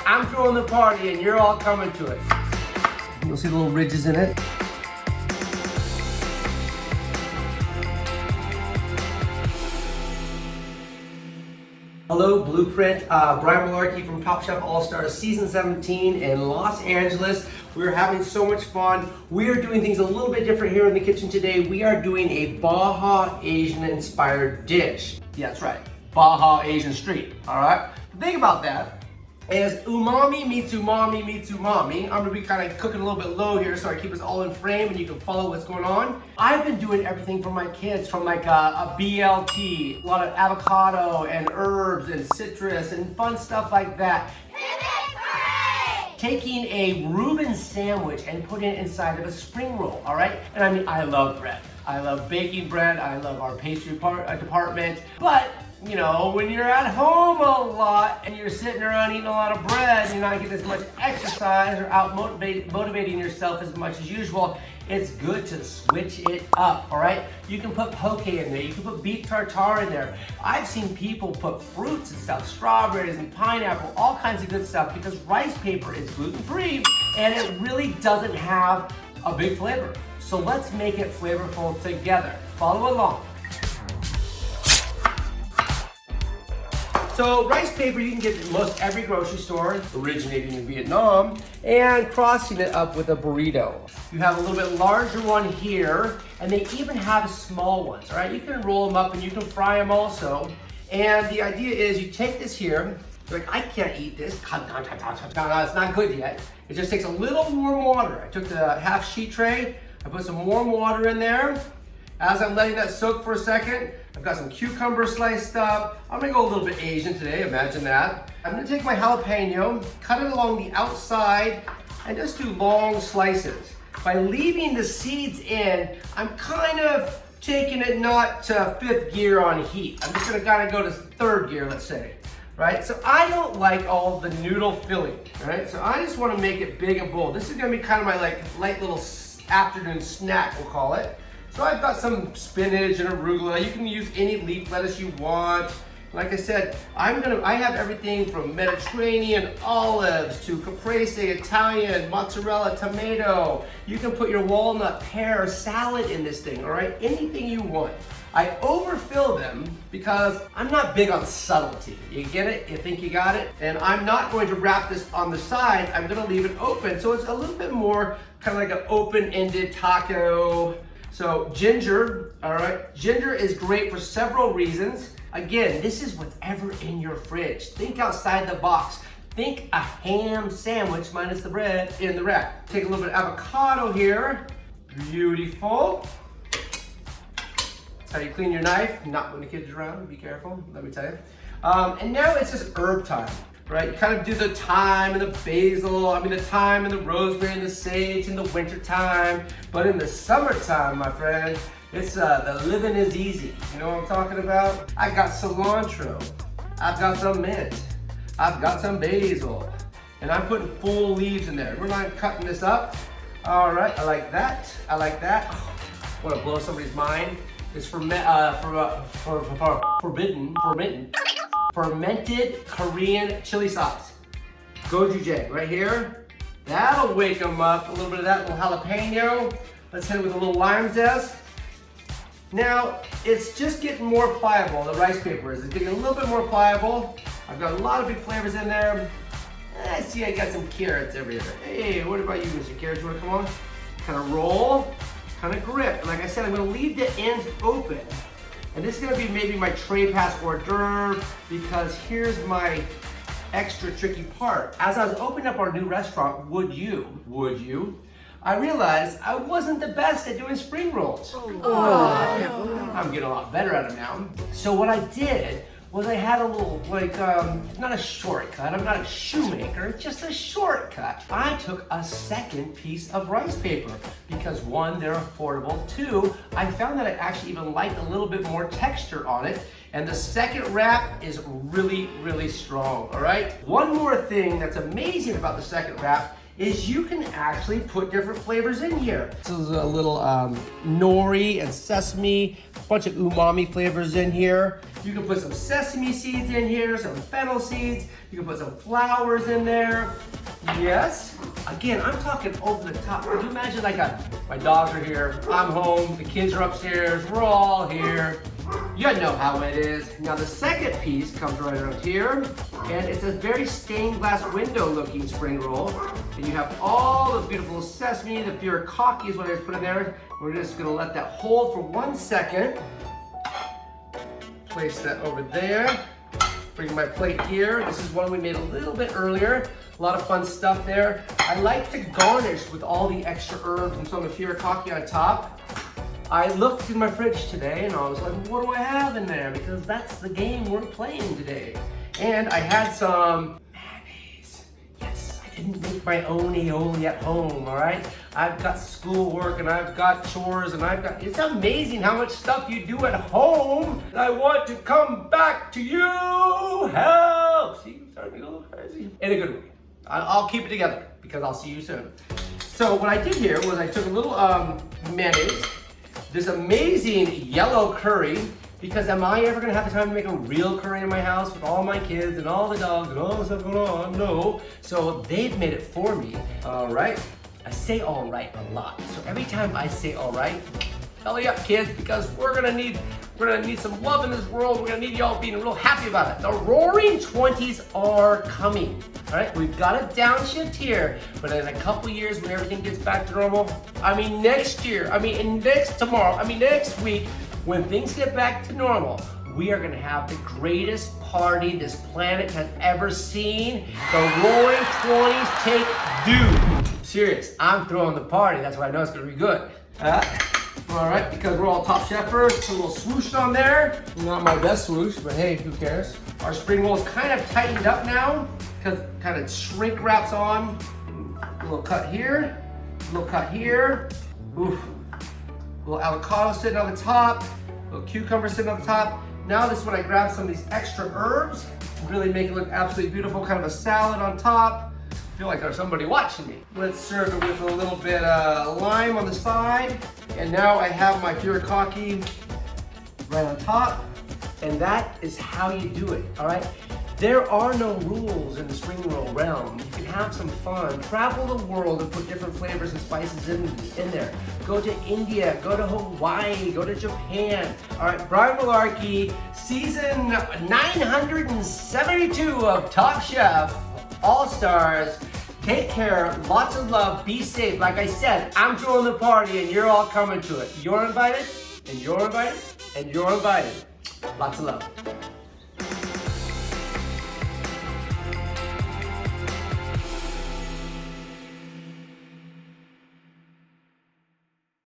I'm throwing the party and you're all coming to it. You'll see the little ridges in it. Hello, Blueprint. Brian Malarkey from Top Chef All-Stars Season 17 in Los Angeles. We're having so much fun. We are doing things a little bit different here in the kitchen today. We are doing a Baja-Asian inspired dish. Yeah, that's right, Baja-Asian street, all right? The thing about that is umami meets umami meets umami. I'm gonna be kind of cooking a little bit low here so I keep us all in frame and you can follow what's going on. I've been doing everything for my kids from like a BLT, a lot of avocado and herbs and citrus and fun stuff like that. Taking a Reuben sandwich and putting it inside of a spring roll, all right? And I mean, I love bread. I love baking bread. I love our pastry department. But, you know, when you're at home a lot and you're sitting around eating a lot of bread, you're not getting as much exercise or out motivating yourself as much as usual, it's good to switch it up, all right? You can put poke in there, you can put beef tartare in there. I've seen people put fruits and stuff, strawberries and pineapple, all kinds of good stuff, because rice paper is gluten-free and it really doesn't have a big flavor. So let's make it flavorful together. Follow along. So rice paper you can get at most every grocery store, originating in Vietnam, and crossing it up with a burrito. You have a little bit larger one here, and they even have small ones, all right? You can roll them up and you can fry them also. And the idea is you take this here, you're like, I can't eat this. No, it's not good yet. It just takes a little warm water. I took the half sheet tray, I put some warm water in there. As I'm letting that soak for a second, I've got some cucumber sliced up. I'm gonna go a little bit Asian today, imagine that. I'm gonna take my jalapeno, cut it along the outside, and just do long slices. By leaving the seeds in, I'm kind of taking it not to 5th gear on heat. I'm just gonna kind of go to 3rd gear, let's say. Right, so I don't like all the noodle filling, right? So I just wanna make it big and bold. This is gonna be kind of my like light little afternoon snack, we'll call it. So I've got some spinach and arugula. You can use any leaf lettuce you want. Like I said, I have everything from Mediterranean olives to caprese, Italian, mozzarella, tomato. You can put your walnut, pear, salad in this thing, all right? Anything you want. I overfill them because I'm not big on subtlety. You get it? You think you got it? And I'm not going to wrap this on the sides. I'm gonna leave it open. So it's a little bit more kind of like an open-ended taco. So ginger, all right? Ginger is great for several reasons. Again, this is whatever in your fridge. Think outside the box. Think a ham sandwich minus the bread in the wrap. Take a little bit of avocado here. Beautiful. That's how you clean your knife. Not when the kids are around, be careful, let me tell you. And now it's just herb time. Right, you kind of do the thyme and the basil, the thyme and the rosemary and the sage in the winter time. But in the summertime, my friend, it's the living is easy. You know what I'm talking about? I got cilantro, I've got some mint, I've got some basil, and I'm putting full leaves in there. We're not cutting this up. All right, I like that, I like that. Oh, I want to blow somebody's mind. It's fermented Korean chili sauce. Gochujang right here. That'll wake them up. A little bit of that, little jalapeno. Let's hit it with a little lime zest. Now, it's just getting more pliable, the rice paper is. It's getting a little bit more pliable. I've got a lot of big flavors in there. I see I got some carrots over here. Hey, what about you, Mr. Carrots? You wanna come on? Kind of roll, kind of grip. Like I said, I'm gonna leave the ends open. And this is gonna be maybe my tray pass hors d'oeuvre, because here's my extra tricky part. As I was opening up our new restaurant, would you, I realized I wasn't the best at doing spring rolls. I'm getting a lot better at them now. So what I did was I had a little, not a shortcut, I'm not a shoemaker, just a shortcut. I took a second piece of rice paper because 1, they're affordable. 2, I found that I actually even liked a little bit more texture on it. And the second wrap is really, really strong, all right? One more thing that's amazing about the second wrap is you can actually put different flavors in here. This is a little nori and sesame, a bunch of umami flavors in here. You can put some sesame seeds in here, some fennel seeds. You can put some flowers in there. Yes. Again, I'm talking over the top. Can you imagine like my dogs are here, I'm home, the kids are upstairs, we're all here. You know how it is. Now the second piece comes right around here, and it's a very stained glass window looking spring roll. And you have all the beautiful sesame, the furikake is what I just put in there. We're just gonna let that hold for 1 second. Place that over there. Bring my plate here. This is one we made a little bit earlier. A lot of fun stuff there. I like to garnish with all the extra herbs and some of the furikake on top. I looked in my fridge today and I was like, what do I have in there? Because that's the game we're playing today. And I had some mayonnaise. Yes, I didn't make my own aioli at home, all right? I've got schoolwork and I've got chores and it's amazing how much stuff you do at home. I want to come back to you, help. See, I'm starting to get a little crazy. In a good way. I'll keep it together because I'll see you soon. So what I did here was I took a little mayonnaise, this amazing yellow curry, because am I ever gonna have the time to make a real curry in my house with all my kids and all the dogs and all the stuff going on? No. So they've made it for me. All right. I say all right a lot. So every time I say all right, belly up kids, because we're gonna need some love in this world. We're gonna need y'all being real happy about it. The Roaring 20s are coming. All right, we've got a downshift here, but in a couple years when everything gets back to normal, I mean next year, next week, when things get back to normal, we are gonna have the greatest party this planet has ever seen. The Roaring 20s take due. Serious, I'm throwing the party. That's why I know it's gonna be good. All right, because we're all Top Chefers, put a little swoosh on there. Not my best swoosh, but hey, who cares? Our spring roll is kind of tightened up now, because kind of shrink wraps on. A little cut here, a little cut here. Oof. A little avocado sitting on the top, a little cucumber sitting on the top. Now this is when I grab some of these extra herbs, really make it look absolutely beautiful, kind of a salad on top. I feel like there's somebody watching me. Let's serve it with a little bit of lime on the side. And now I have my furikake right on top. And that is how you do it, all right? There are no rules in the spring roll realm. You can have some fun. Travel the world and put different flavors and spices in there. Go to India, go to Hawaii, go to Japan. All right, Brian Malarkey, season 972 of Top Chef All-Stars. Take care, lots of love, be safe. Like I said, I'm throwing the party and you're all coming to it. You're invited, and you're invited, and you're invited. Lots of love.